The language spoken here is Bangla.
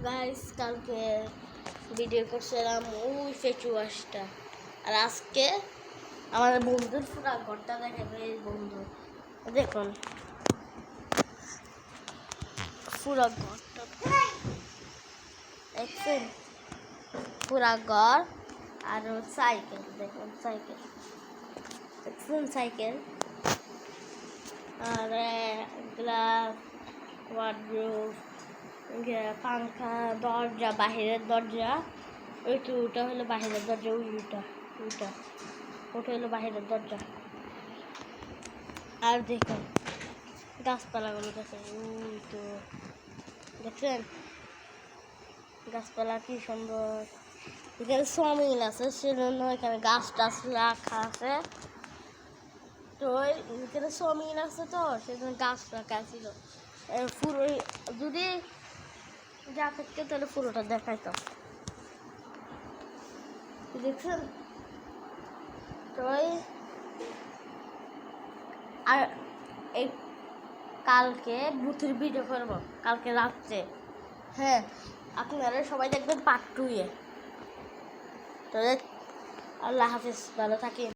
গাইস কালকে ভিডিও করছিলাম ওই ফেচু ওয়াশটা, আর আজকে আমাদের বন্ধুর পুরা ঘরটা দেখাবে। এই বন্ধু দেখুন পুরা ঘরটা দেখছেন, পুরা ঘর। আর সাইকেল দেখুন, সাইকেল দেখছেন, সাইকেল। আর গ্লাস, ওয়ার্ডরোব, পাংখা, দরজা, বাহিরের দরজা। ওটা হলো বাহিরের দরজা, ওটা হলো বাহিরের দরজা। আর দেখুন গাছপালাগুলো দেখেন, তো দেখছেন গাছপালা কি সুন্দর। এখানে সমিল আছে, সেজন্য এখানে গাছ টাছ রাখা আছে। তো এখানে সমিল আছে, তো সেজন্য গাছ রাখা ছিল। পুরো যদি যা থাকতো তাহলে পুরোটা দেখাইতো, দেখছেন। তো আর এই কালকে ভূতের ভিডিও করবো, কালকে রাত্রে। হ্যাঁ, আপনারা সবাই দেখবেন পার্ট 2-এ। তো আল্লাহ হাফিজ, ভালো থাকেন।